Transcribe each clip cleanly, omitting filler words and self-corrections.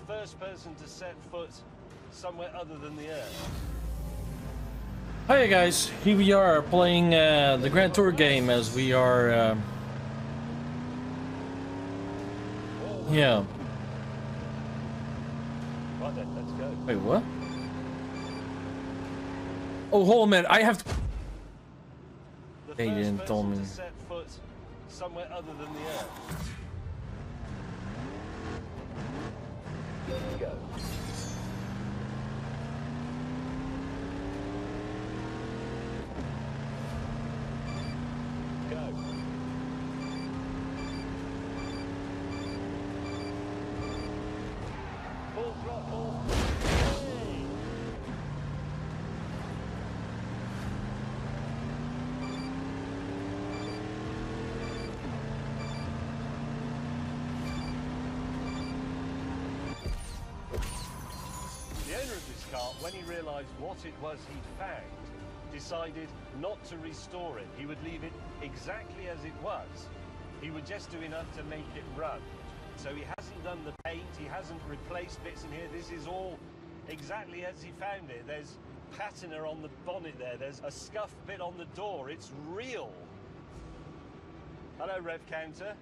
first person to set foot somewhere other than the Earth. Hi guys, here we are playing the Grand Tour game as we are yeah. Right then, let's go. Wait, what? Oh, hold on a minute, I have to... They didn't tell me. To set foot somewhere other than the Earth. Go. Full throttle. Hey. The owner of this car, when he realised what it was he'd found, decided not to restore it. He would leave it exactly as it was. He would just do enough to make it run. So he hasn't done the paint, he hasn't replaced bits in here. This is all exactly as he found it. There's patina on the bonnet there. There's a scuff bit on the door. It's real. Hello, Rev Counter.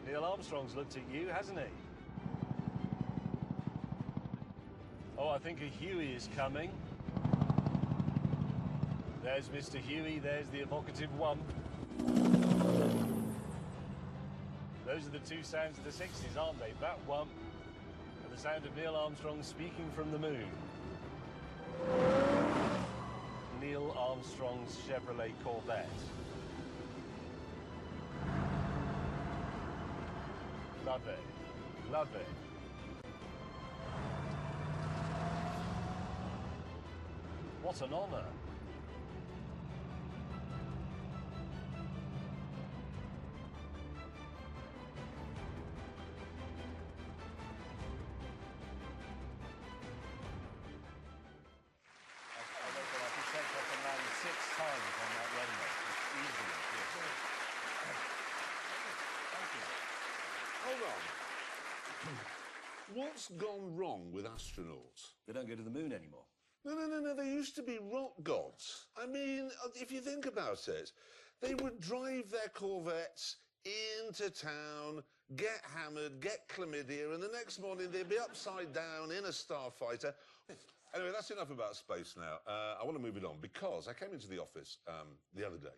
Neil Armstrong's looked at you, hasn't he? Oh, I think a Huey is coming. There's Mr. Huey, there's the evocative one. Those are the two sounds of the 60s, aren't they? That one, and the sound of Neil Armstrong speaking from the moon. Neil Armstrong's Chevrolet Corvette. Love it. Love it. What an honour. What's gone wrong with astronauts? They don't go to the moon anymore. No. They used to be rock gods. I mean, if you think about it, they would drive their Corvettes into town, get hammered, get chlamydia, and the next morning they'd be upside down in a starfighter. Anyway, that's enough about space now. I want to move it on because I came into the office the other day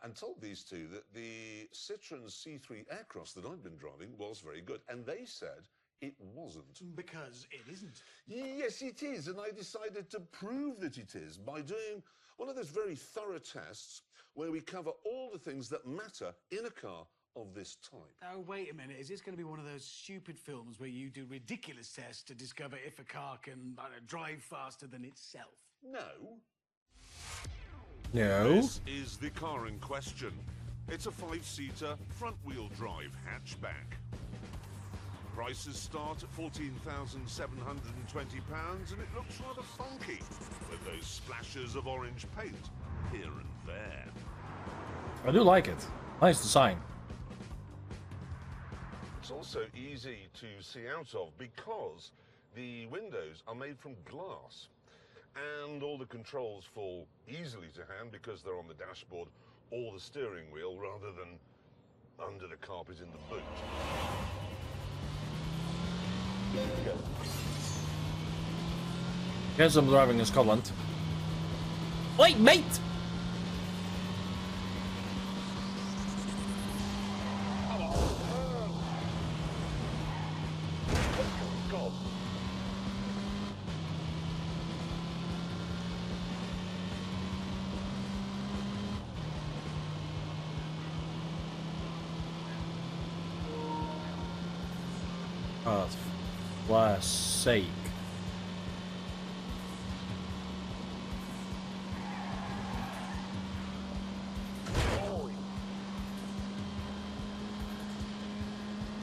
and told these two that the Citroën C3 Aircross that I'd been driving was very good, and they said it wasn't. Because it isn't. Yes, it is, and I decided to prove that it is by doing one of those very thorough tests where we cover all the things that matter in a car of this type. Oh, wait a minute. Is this going to be one of those stupid films where you do ridiculous tests to discover if a car can drive faster than itself? No. No. This is the car in question. It's a 5-seater, front-wheel drive hatchback. Prices start at £14,720 and it looks rather funky, with those splashes of orange paint here and there. I do like it. Nice design. It's also easy to see out of because the windows are made from glass and all the controls fall easily to hand because they're on the dashboard or the steering wheel rather than under the carpet in the boot. Guess I'm driving in Scotland. Wait, mate! God. Oh, for sake.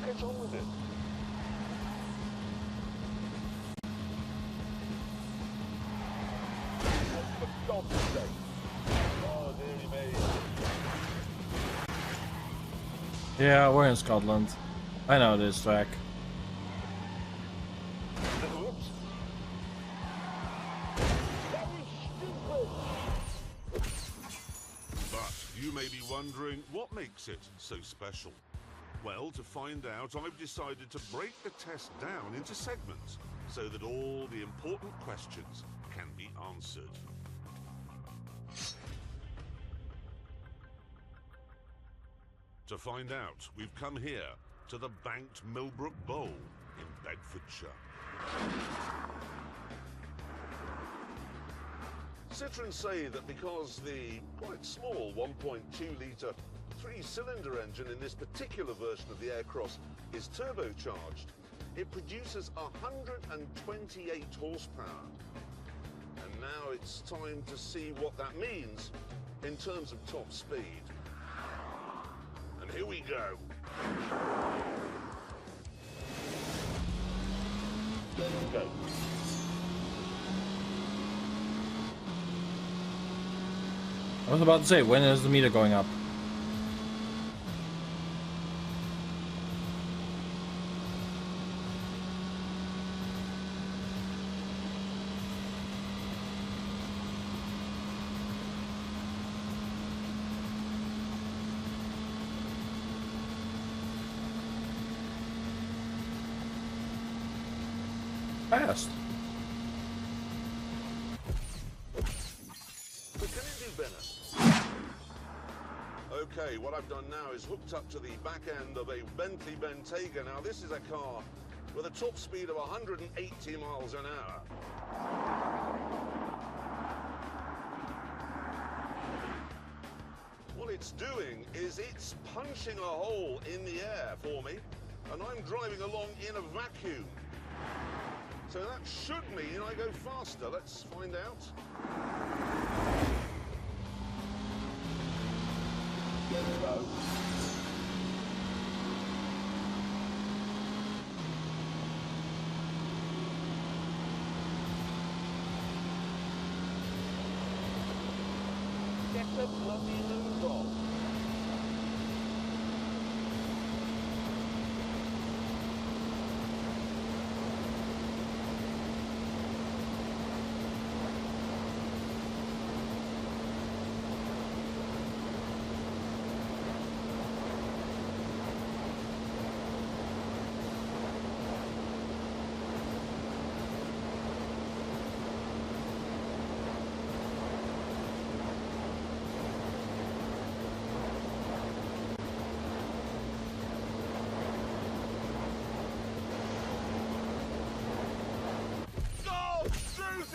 Get on with it. For God's sake. Oh, dearie me. Yeah, we're in Scotland. I know this track. wondering what makes it so special? Well, to find out, I've decided to break the test down into segments so that all the important questions can be answered. To find out, we've come here to the banked Millbrook Bowl in Bedfordshire. Citroën say that because the quite small 1.2-litre three-cylinder engine in this particular version of the Aircross is turbocharged, it produces 128 horsepower. And now it's time to see what that means in terms of top speed. And here we go. Go. I was about to say, when is the meter going up? Fast. But can it do better? Okay, what I've done now is hooked up to the back end of a Bentley Bentayga. Now, this is a car with a top speed of 180 miles an hour. What it's doing is it's punching a hole in the air for me, and I'm driving along in a vacuum. So that should mean I go faster. Let's find out. Go. Get the bloody move on.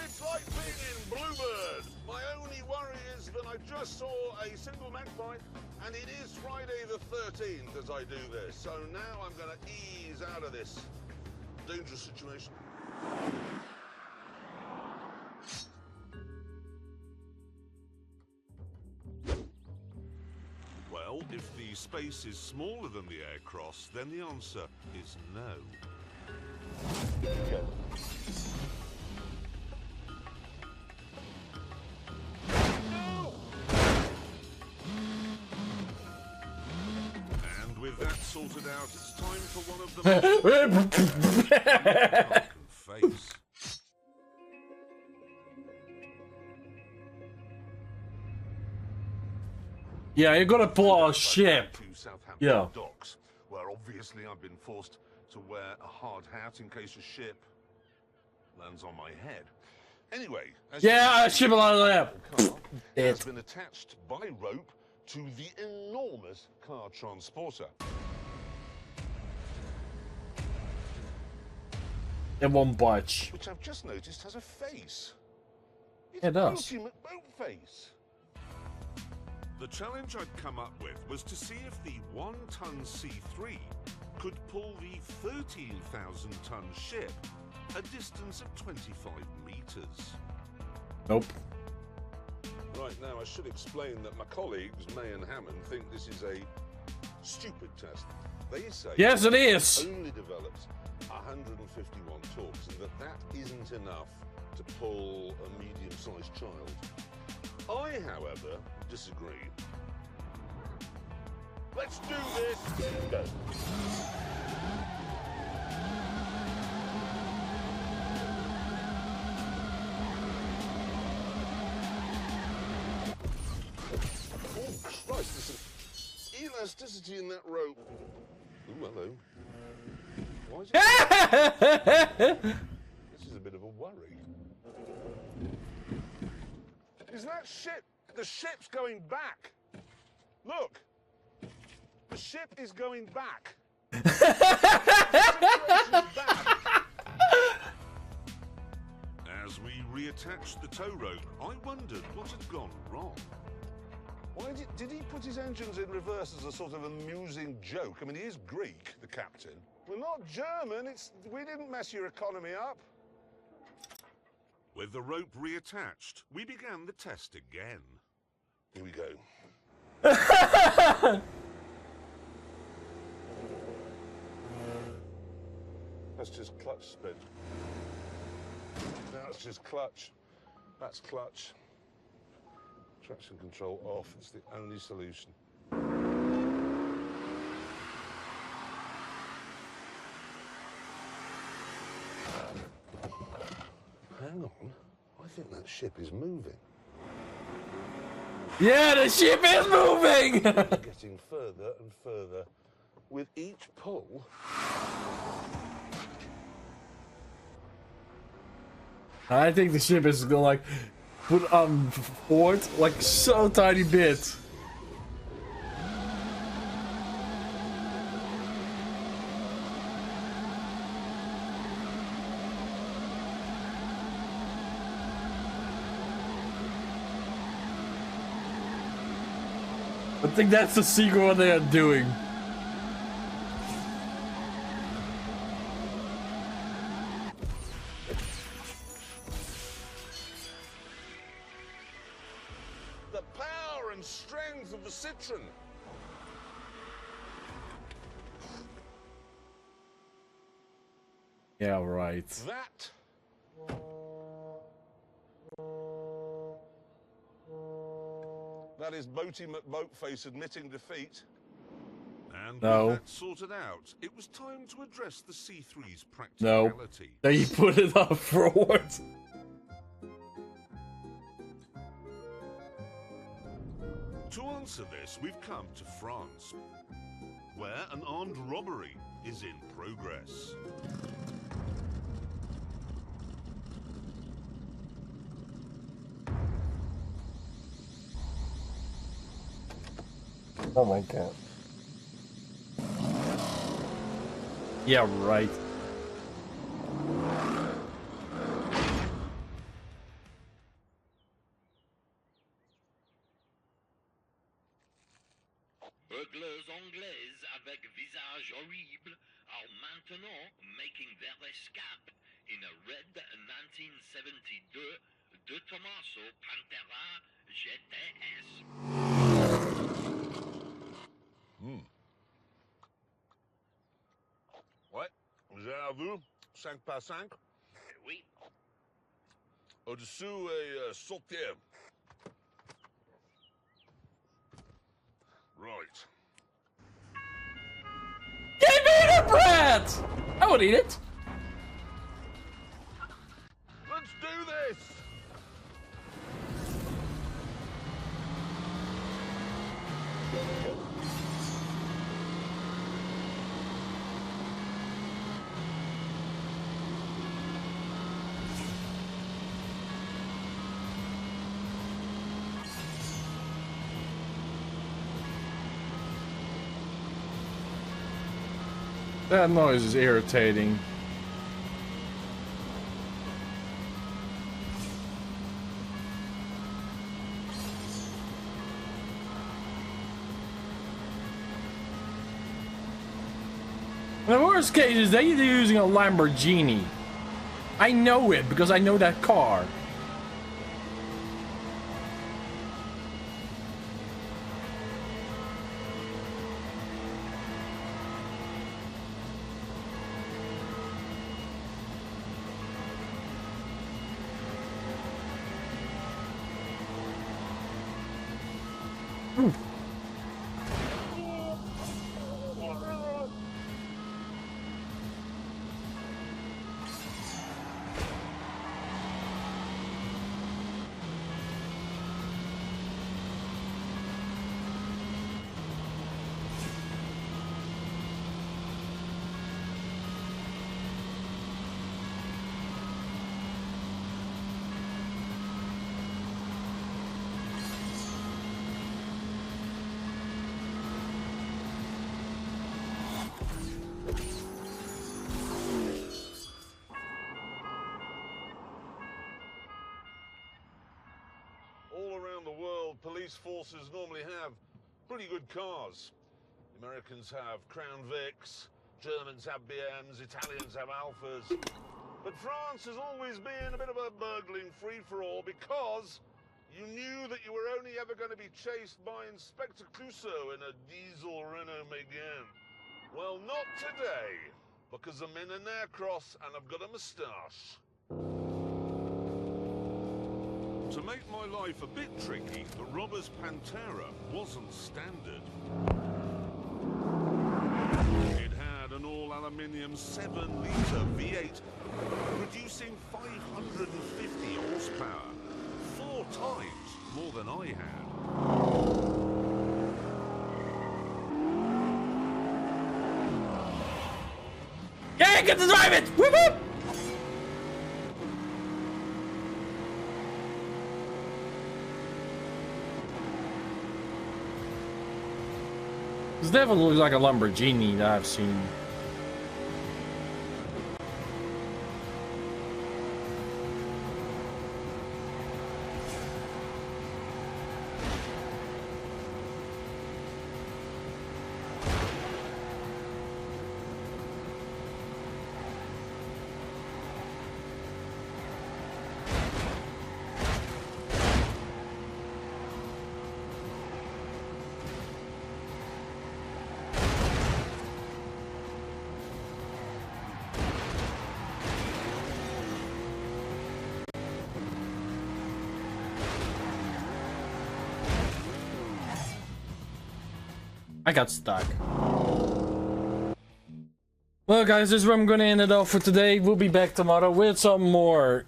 It's like being in Bluebird. My only worry is that I just saw a single magpie, and it is Friday the 13th as I do this. So now I'm going to ease out of this dangerous situation. Well, if the space is smaller than the Aircross, then the answer is no. Go. With that sorted out, it's time for one of the face. Yeah, you gotta pull a ship. Yeah. Docks, where obviously I've been forced to wear a hard hat in case a ship lands on my head. Anyway, as yeah, ship lands on there. Has been attached by rope to the enormous car transporter. It won't budge. Which I've just noticed has a face. It's it does. Ultimate boat face. The challenge I'd come up with was to see if the 1-ton C3 could pull the 13,000-ton ship a distance of 25 meters. Nope. Right, now I should explain that my colleagues, May and Hammond, think this is a stupid test. They say yes, it is. Only develops 151 torques, and that isn't enough to pull a medium-sized child. I, however, disagree. Let's do this. Go. Christ, elasticity in that rope. Ooh, hello. Why is it... This is a bit of a worry. Is that ship? The ship's going back. Look. The ship is going back. The situation's bad. As we reattached the tow rope, I wondered what had gone wrong. Why did he put his engines in reverse as a sort of amusing joke? I mean, he is Greek, the captain. We're not German. We didn't mess your economy up. With the rope reattached, we began the test again. Here we go. That's just clutch spin. That's just clutch. That's clutch. Traction control off. It's the only solution. Hang on. I think that ship is moving. Yeah, the ship is moving! Getting further and further with each pull. I think the ship is gonna like put on forward like so tiny bit. I think that's the secret what they are doing. The power and strength of the Citroen. Yeah, right. That. That is Boaty McBoatface admitting defeat. And with that sorted out, it was time to address the C3's practicality. No, they put it up forward. To answer this, we've come to France, where an armed robbery is in progress. Oh my god. Yeah, right. Bugleuses anglaises avec visage horrible are maintenant making their escape in a red 1972 de Tommaso Pantera GTS. Ouais, vous avez vu 5x5? Oui. Au-dessous est sautier. Right. Give me the bread! I would eat it. Let's do this! That noise is irritating. In the worst case is they're using a Lamborghini. I know it because I know that car. the world, police forces normally have pretty good cars. The Americans have Crown Vics, Germans have BMs, Italians have Alphas. But France has always been a bit of a burgling free-for-all because you knew that you were only ever going to be chased by Inspector Clouseau in a diesel Renault Megane. Well, not today, because I'm in an Aircross and I've got a moustache. To make my life a bit tricky, the Robber's Pantera wasn't standard. It had an all-aluminium 7-litre V8, producing 550 horsepower, 4 times more than I had. Yeah, get to drive it! Whoop whoop! This definitely looks like a Lamborghini that I've seen. I got stuck. Well guys, this is where I'm gonna end it off for today. We'll be back tomorrow with some more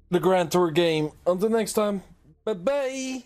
the Grand Tour game. Until next time, bye bye!